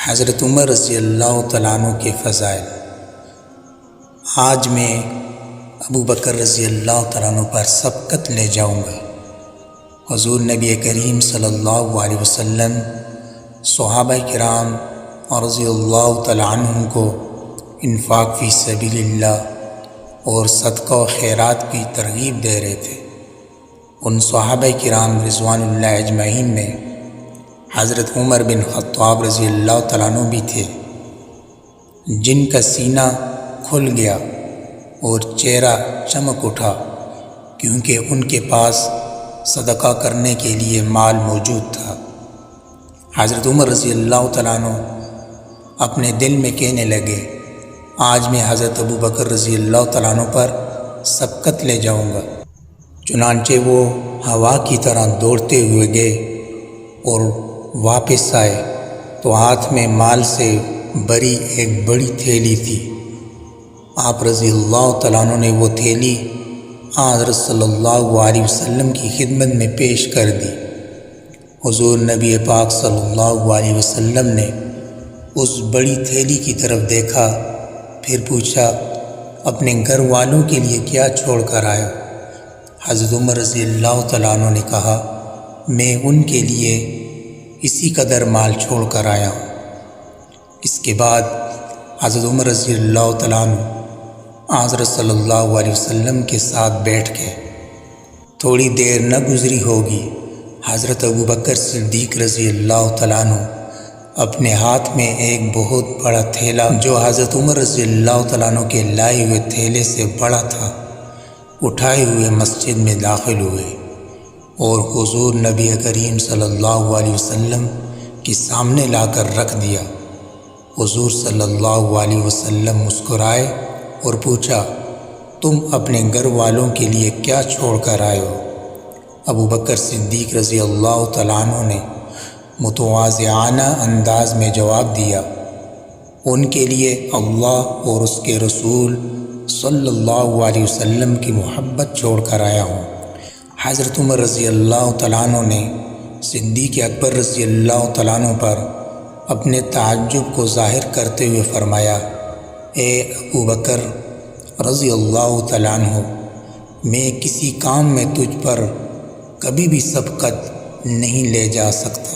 حضرت عمر رضی اللہ تعالیٰ عنہ کے فضائل۔ آج میں ابوبکر رضی اللہ تعالیٰ عنہ پر سبقت لے جاؤں گا۔ حضور نبی کریم صلی اللہ علیہ وسلم صحابہ کرام رضی اللہ تعالیٰ عنہم کو انفاق فی سبیل اللہ اور صدقہ و خیرات کی ترغیب دے رہے تھے۔ ان صحابہ کرام رضوان اللہ اجمعین میں حضرت عمر بن خطاب رضی اللہ تعالیٰ عنہ بھی تھے، جن کا سینہ کھل گیا اور چہرہ چمک اٹھا، کیونکہ ان کے پاس صدقہ کرنے کے لیے مال موجود تھا۔ حضرت عمر رضی اللہ تعالیٰ عنہ اپنے دل میں کہنے لگے، آج میں حضرت ابوبکر رضی اللہ تعالیٰ عنہ پر سبقت لے جاؤں گا۔ چنانچہ وہ ہوا کی طرح دوڑتے ہوئے گئے اور واپس آئے تو ہاتھ میں مال سے بھری ایک بڑی تھیلی تھی۔ آپ رضی اللہ تعالیٰ عنہ نے وہ تھیلی حضرت صلی اللہ علیہ وسلم کی خدمت میں پیش کر دی۔ حضور نبی پاک صلی اللہ علیہ وسلم نے اس بڑی تھیلی کی طرف دیکھا، پھر پوچھا، اپنے گھر والوں کے لیے کیا چھوڑ کر آیا؟ حضرت عمر رضی اللہ تعالیٰ عنہ نے کہا، میں ان کے لیے اسی قدر مال چھوڑ کر آیا ہوں۔ اس کے بعد حضرت عمر رضی اللہ تعالیٰ عنہ حضرت صلی اللہ علیہ وسلم کے ساتھ بیٹھ گئے۔ تھوڑی دیر نہ گزری ہوگی، حضرت ابوبکر صدیق رضی اللہ تعالیٰ عنہ اپنے ہاتھ میں ایک بہت بڑا تھیلا، جو حضرت عمر رضی اللہ تعالیٰ عنہ کے لائے ہوئے تھیلے سے بڑا تھا، اٹھائے ہوئے مسجد میں داخل ہوئے اور حضور نبی کریم صلی اللہ علیہ وسلم کے سامنے لا کر رکھ دیا۔ حضور صلی اللہ علیہ وسلم مسکرائے اور پوچھا، تم اپنے گھر والوں کے لیے کیا چھوڑ کر آئے ہو؟ ابوبکر صدیق رضی اللہ تعالیٰ عنہ نے متواضعانہ انداز میں جواب دیا، ان کے لیے اللہ اور اس کے رسول صلی اللہ علیہ وسلم کی محبت چھوڑ کر آیا ہوں۔ حضرت عمر رضی اللہ تعالیٰ عنہ نے صدیق اکبر رضی اللہ تعالیٰ عنہ پر اپنے تعجب کو ظاہر کرتے ہوئے فرمایا، اے ابوبکر رضی اللہ تعالیٰ عنہ، میں کسی کام میں تجھ پر کبھی بھی سبقت نہیں لے جا سکتا۔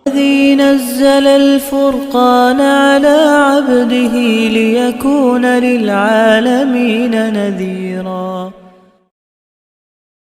الذي نزل الفرقان على عبده ليكون للعالمين نذيرا